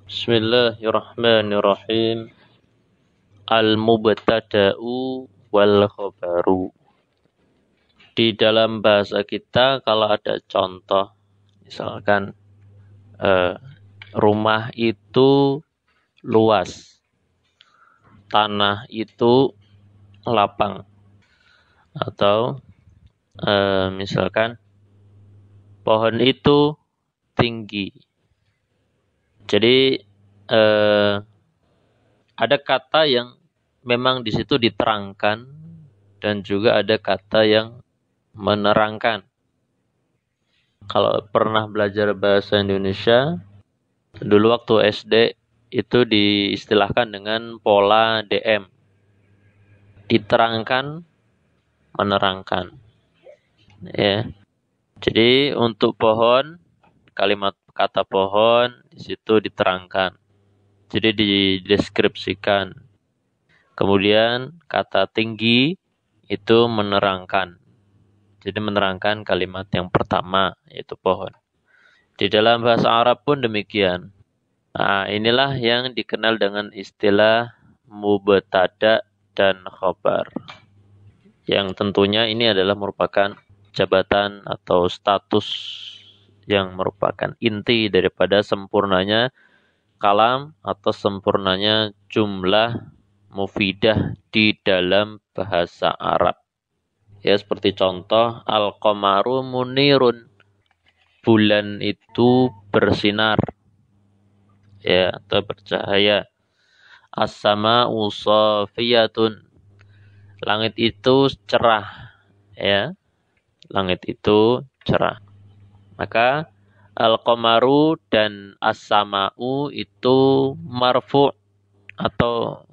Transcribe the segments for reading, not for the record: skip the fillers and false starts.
Bismillahirrahmanirrahim. Al-mubtada'u wal khabaru. Di dalam bahasa kita kalau ada contoh, misalkan rumah itu luas, tanah itu lapang, atau misalkan pohon itu tinggi. Jadi ada kata yang memang di situ diterangkan dan juga ada kata yang menerangkan. Kalau pernah belajar bahasa Indonesia, dulu waktu SD itu diistilahkan dengan pola DM. Diterangkan, menerangkan. Ya. Jadi untuk pohon, kalimat kata pohon di situ diterangkan. Jadi dideskripsikan. Kemudian kata tinggi itu menerangkan. Jadi menerangkan kalimat yang pertama, yaitu pohon. Di dalam bahasa Arab pun demikian. Nah, inilah yang dikenal dengan istilah mubtada dan khabar. Yang tentunya ini adalah merupakan jabatan atau status yang merupakan inti daripada sempurnanya kalam atau sempurnanya jumlah mufidah di dalam bahasa Arab. Ya, seperti contoh al-qamaru munirun. Bulan itu bersinar. Ya, atau bercahaya. As-sama'u shafiyatun. Langit itu cerah. Ya. Langit itu cerah. Maka al-qamaru dan as-sama'u itu marfu' atau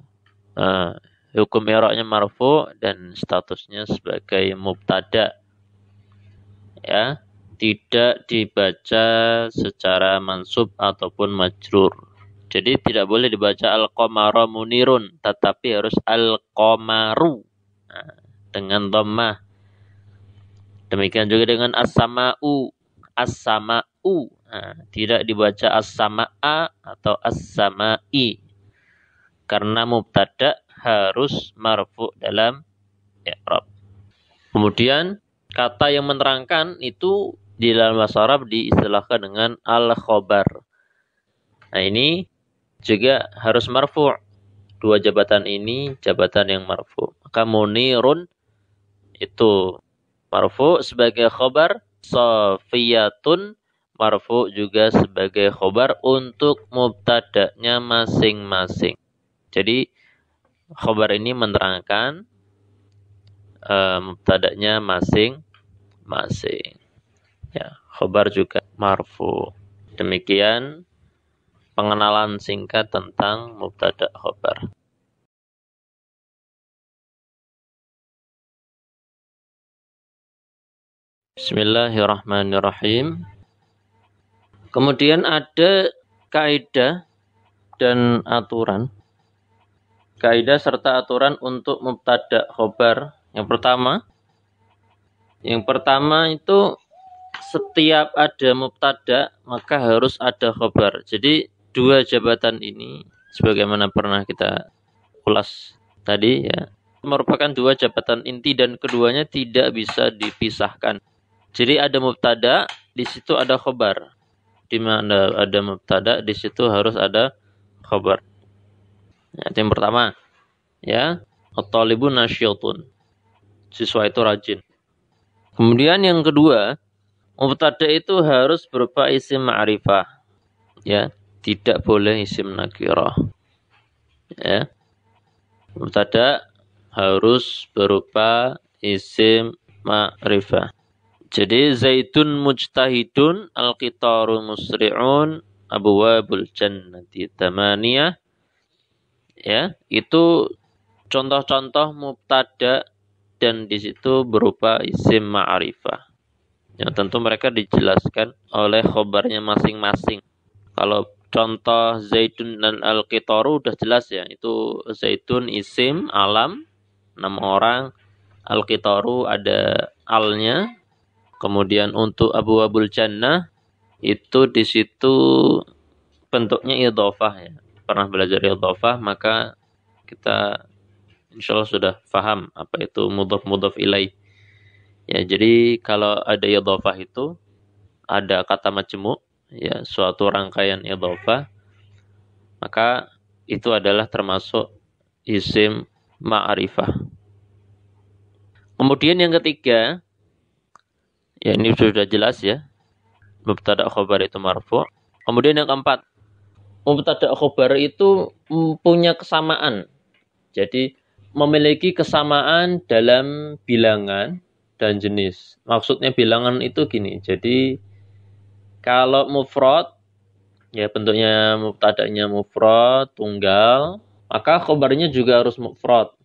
hukum i'rabnya marfu' dan statusnya sebagai mubtada. Ya, tidak dibaca secara mansub ataupun majrur. Jadi tidak boleh dibaca al-qamara munirun, tetapi harus al-qamaru dengan dhammah. Demikian juga dengan as-sama'u, as-sama'u. Tidak dibaca as-sama'a atau as-sama'i. Karena mubtada harus marfu' dalam i'rab. Kemudian kata yang menerangkan itu di dalam bahasa Arab diistilahkan dengan al-khabar. Nah, ini juga harus marfu'. Dua jabatan ini jabatan yang marfu'. Maka munirun itu marfu' sebagai khabar, safiyatun marfu' juga sebagai khabar untuk mubtada'nya masing-masing. Jadi khabar ini menerangkan mubtada'nya masing-masing. Ya, khabar juga marfu. Demikian pengenalan singkat tentang mubtada' khabar. Bismillahirrahmanirrahim. Kemudian ada kaidah dan aturan. Kaidah serta aturan untuk mubtada' khabar. Yang pertama itu setiap ada mubtada maka harus ada khabar. Jadi dua jabatan ini sebagaimana pernah kita ulas tadi ya, merupakan dua jabatan inti dan keduanya tidak bisa dipisahkan. Jadi ada mubtada, di situ ada khabar. Di mana ada mubtada, di situ harus ada khabar. Ya, yang pertama ya, at-talibu nasyitun. Siswa itu rajin. Kemudian yang kedua, mubtada itu harus berupa isim ma'rifah. Ya, tidak boleh isim nakirah. Ya. Mubtada harus berupa isim ma'rifah. Jadi Zaidun mujtahidun, al-qitaru musri'un, abwabul jannati tamaniyah. Ya, itu contoh-contoh mubtada dan di situ berupa isim ma'rifah. Ya, tentu mereka dijelaskan oleh khobarnya masing-masing. Kalau contoh Zaidun dan al-qitaru udah jelas ya, itu Zaidun isim alam, nama orang, al-qitaru ada alnya. Kemudian untuk abwabul jannah itu di situ bentuknya idhofah ya. Pernah belajar idhofah, maka kita insyaallah sudah paham apa itu mudhaf ilaih. Ya, jadi kalau ada idhofah itu ada kata majmu' ya, suatu rangkaian idhofah, maka itu adalah termasuk isim ma'rifah. Kemudian yang ketiga, ya ini sudah jelas ya, mubtada khobar itu marfu'. Kemudian yang keempat, mubtada khobar itu punya kesamaan. Jadi memiliki kesamaan dalam bilangan dan jenis. Maksudnya bilangan itu gini. Jadi kalau mufrad, ya bentuknya mubtadanya mufrad, tunggal, maka khobarnya juga harus mufrad.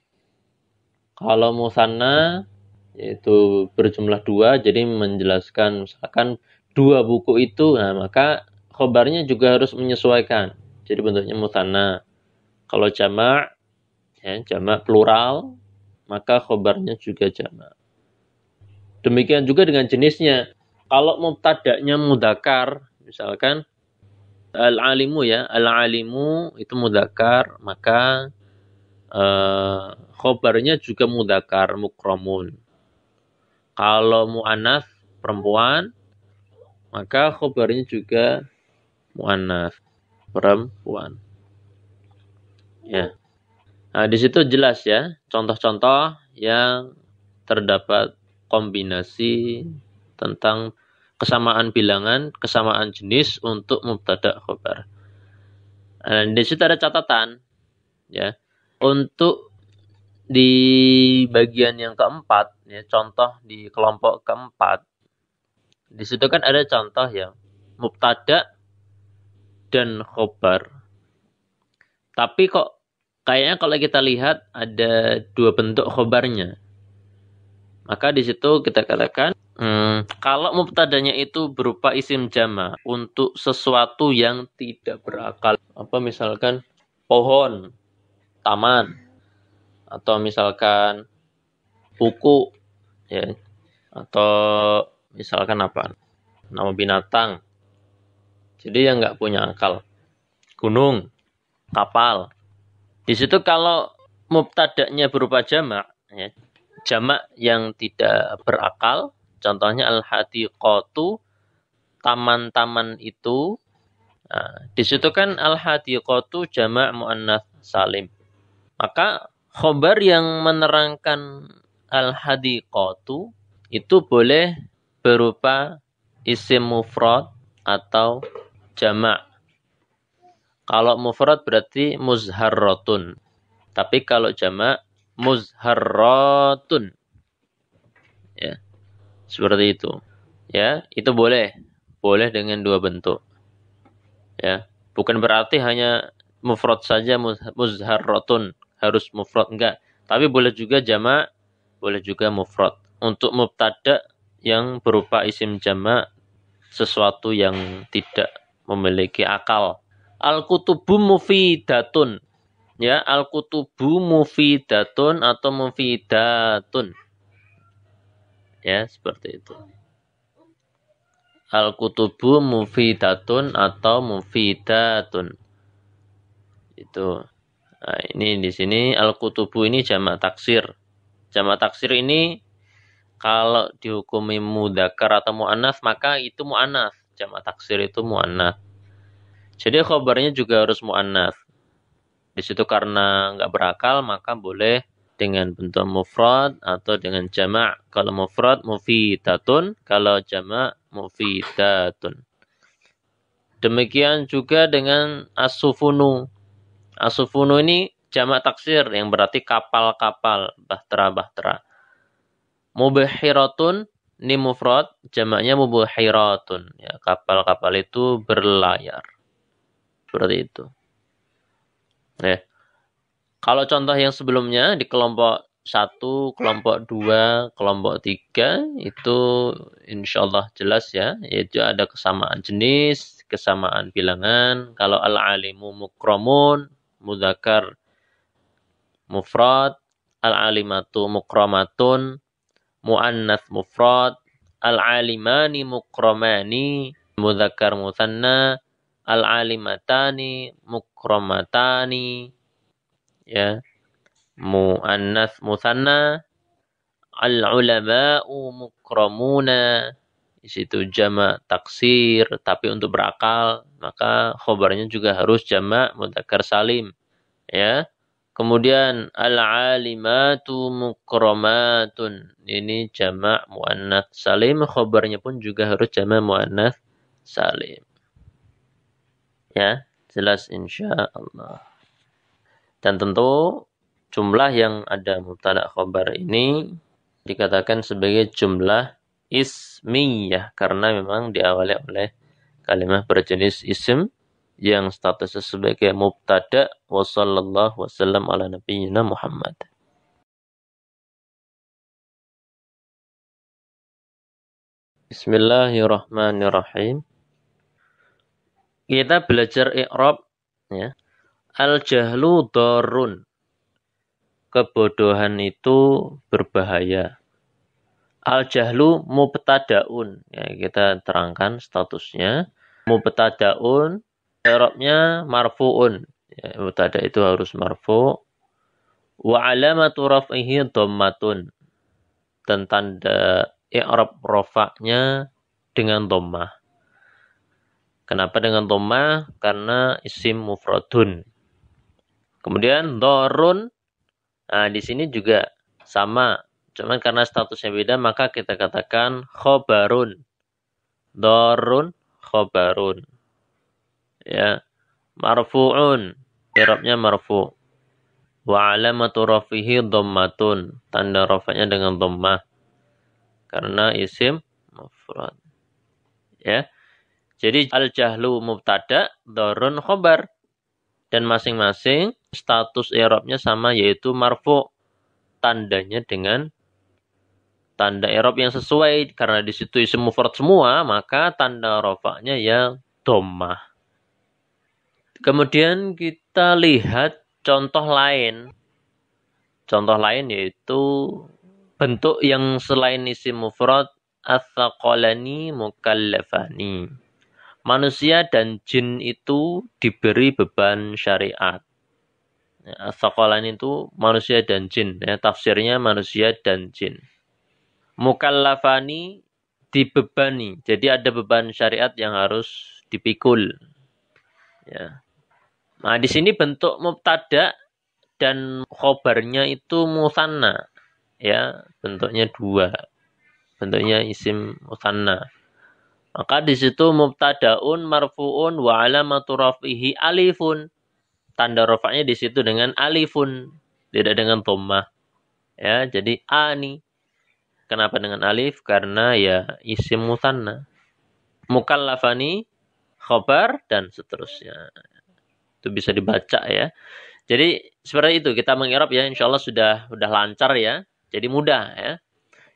Kalau musanna, yaitu berjumlah dua, jadi menjelaskan misalkan dua buku itu, nah maka khobarnya juga harus menyesuaikan. Jadi bentuknya musanna. Kalau jamak, ya, jamak plural, maka khobarnya juga jamak. Demikian juga dengan jenisnya. Kalau mubtada'nya mudzakkar, misalkan al-alimu ya, al-alimu itu mudzakkar, maka khobarnya juga mudzakkar mukramun. Kalau mu'annas perempuan, maka khobarnya juga mu'annas perempuan. Ya. Nah, di situ jelas ya, contoh-contoh yang terdapat kombinasi tentang kesamaan bilangan, kesamaan jenis untuk mubtada khobar. Di situ ada catatan ya. Untuk di bagian yang keempat, ya, contoh di kelompok keempat, di situ kan ada contoh ya, mubtada dan khobar. Tapi kok kayaknya kalau kita lihat ada dua bentuk khobarnya. Maka di situ kita katakan, kalau mubtadanya itu berupa isim jama untuk sesuatu yang tidak berakal, apa misalkan pohon, taman, atau misalkan buku, ya, atau misalkan apa, nama binatang. Jadi yang nggak punya akal, gunung, kapal. Di situ kalau mubtadanya berupa jamak, ya, jamak yang tidak berakal, contohnya al-hadiqatu, taman-taman itu. Nah, di situ kan al-hadiqatu jamak muannats salim. Maka khobar yang menerangkan al-hadiqatu itu boleh berupa isim mufrad atau jamak. Kalau mufrad berarti muzharratun. Tapi kalau jamak muzharratun. Ya. Seperti itu. Ya, itu boleh. Boleh dengan dua bentuk. Ya. Bukan berarti hanya mufrad saja muzharratun. Harus mufrad, enggak. Tapi boleh juga jamak, boleh juga mufrad. Untuk mubtada yang berupa isim jamak, sesuatu yang tidak memiliki akal. Al-kutubu mufidatun. Ya, al-kutubu mufidatun atau mufidatun. Ya, seperti itu. Al-kutubu mufidatun atau mufidatun. Itu. Nah, ini di sini al-kutubu ini jamak taksir. Jamak taksir ini kalau dihukumi mudzakkar atau muannats, maka itu muannats. Jamak taksir itu muannats. Jadi khabarnya juga harus muannats. Di situ karena nggak berakal, maka boleh dengan bentuk mufrad atau dengan jamak. Kalau mufrad mufidatun, kalau jamak mufidatun. Demikian juga dengan as-sufunu. As-sufunu ini jamak taksir yang berarti kapal-kapal, bahtera-bahtera. Mubhiratun ini mufrad, jamaknya mubhiratun. Ya, kapal-kapal itu berlayar. Seperti itu. Ya. Kalau contoh yang sebelumnya di kelompok 1, kelompok 2, kelompok 3 itu insyaallah jelas ya, yaitu ada kesamaan jenis, kesamaan bilangan. Kalau al-alimu mukramun, mudzakkar mufrad, al-alimatu mukramatun, muannats mufrad, al-alimani mukramani, mudzakkar musanna, al-alimatani mukramatani, ya, muannas musanna, al-ulama'u mukramuna. Di situ jamak taksir, tapi untuk berakal maka khobarnya juga harus jamak mudzakkar salim, ya. Kemudian al-alimatu mukramatun. Ini jamak muannats salim, khobarnya pun juga harus jamak muannats salim. Ya, jelas insyaallah. Dan tentu jumlah yang ada mubtada khobar ini dikatakan sebagai jumlah ismiyah karena memang diawali oleh kalimat berjenis isim yang statusnya sebagai mubtada. Wa sallallahu wasallam ala nabiyyina Muhammad. Bismillahirrahmanirrahim. Kita belajar i'rab, ya. Al-jahlu darun. Kebodohan itu berbahaya. Al-jahlu mubtadaun. Ya, kita terangkan statusnya. Mubtadaun, i'rabnya marfu'un. Ya, mubtada itu harus marfu'. Wa alamatu raf'ihi dhammatun. Dan tanda i'rab rafa'nya dengan dhammah. Kenapa dengan dhammah? Karena isim mufradun. Kemudian dharun, nah di sini juga sama, cuman karena statusnya beda maka kita katakan khobarun. Dharun khobarun. Ya, marfu'un, i'rabnya marfu'. Wa alamatu rafihi dhammatun, tanda rafa'nya dengan dhammah karena isim mufrad. Ya. Jadi al-jahlu mubtada, dharun khobar. Dan masing-masing status i'rabnya sama yaitu marfu'. Tandanya dengan tanda i'rab yang sesuai karena di situ isim mufrad semua, maka tanda rafa'nya ya dhammah. Kemudian kita lihat contoh lain. Contoh lain yaitu bentuk yang selain isim mufrad, ats-tsaqalani mukallafani. Manusia dan jin itu diberi beban syariat. Ya, ats-tsaqalani itu manusia dan jin. Ya, tafsirnya manusia dan jin. Mukallafani dibebani. Jadi ada beban syariat yang harus dipikul. Ya. Nah, di sini bentuk mubtada dan khobarnya itu musanna. Ya, bentuknya dua. Bentuknya isim musanna. Maka di situ mubtadaun marfuun wa alamatu raf'ihi alifun. Tanda rafa'nya di situ dengan alifun, tidak dengan dhammah. Ya, jadi ani. Kenapa dengan alif? Karena ya isim musanna. Mukallafani khabar dan seterusnya. Itu bisa dibaca ya. Jadi seperti itu kita mengirab ya, insyaallah sudah lancar ya. Jadi mudah ya.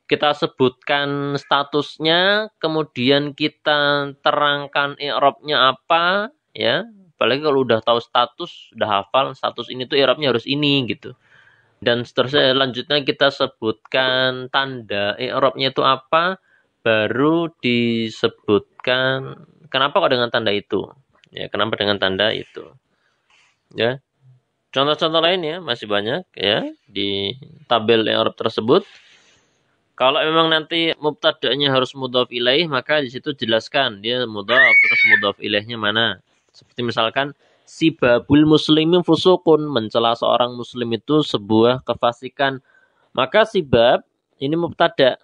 Kita sebutkan statusnya, kemudian kita terangkan i'rabnya apa, ya. Apalagi kalau udah tahu status, udah hafal status ini tuh i'rabnya harus ini gitu. Dan seterusnya lanjutnya kita sebutkan tanda i'rabnya itu apa, baru disebutkan kenapa kok dengan tanda itu. Ya, kenapa dengan tanda itu. Ya. Contoh-contoh lain ya masih banyak ya di tabel i'rab tersebut. Kalau memang nanti mubtada'nya harus mudhaf ilaih, maka di situ jelaskan dia mudhaf, terus mudhaf ilaihnya mana. Seperti misalkan sibabul muslimin fusukun, mencela seorang muslim itu sebuah kefasikan. Maka sibab ini mubtada,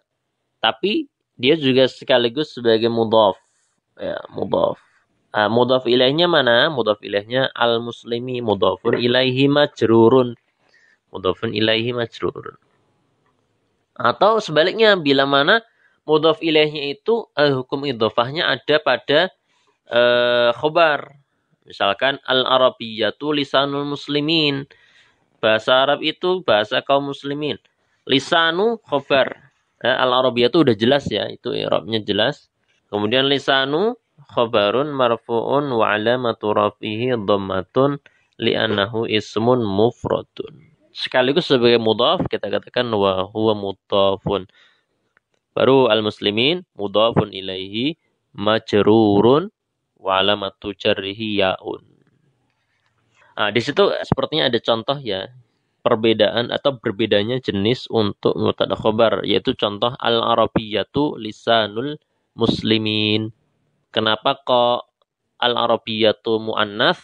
tapi dia juga sekaligus sebagai mudhaf. Ya, mudhaf. Mudhaf ilaihnya mana? Mudhaf ilaihnya al-muslimi, mudhafun ilaihi majrurun. Mudhafun ilaihi majrurun. Atau sebaliknya, bila mana mudhaf ilaihnya itu hukum idhofahnya ada pada khobar. Misalkan al-arabiyyatu lisanul muslimin. Bahasa Arab itu bahasa kaum muslimin. Lisanu khobar. Al-arabiyyatu udah jelas ya, itu i'rabnya jelas. Kemudian lisanu khobarun marfu'un wa alamatu rafihi dhammatun li'annahu ismun mufradun. Sekaligus sebagai mudhaf kita katakan wa huwa mudhafun. Baru al-muslimin mudhafun ilaihi majrurun wa alamatu jarrihi ya'un. Nah, di situ sepertinya ada contoh ya, perbedaan atau berbedanya jenis untuk mubtada khobar, yaitu contoh al-arabiyatu lisanul muslimin. Kenapa kok al-arabiyatu mu'annas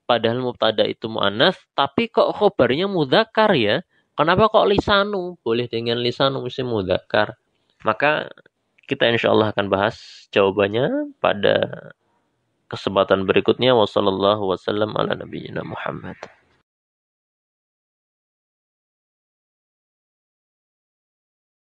padahal mubtada itu mu'annas, tapi kok khobarnya mudzakkar ya? Kenapa kok lisanu? Boleh dengan lisanu mesti mudzakkar. Maka kita insya Allah akan bahas jawabannya pada kesempatan berikutnya. Wassallallahu wasallam ala nabiyyina Muhammad.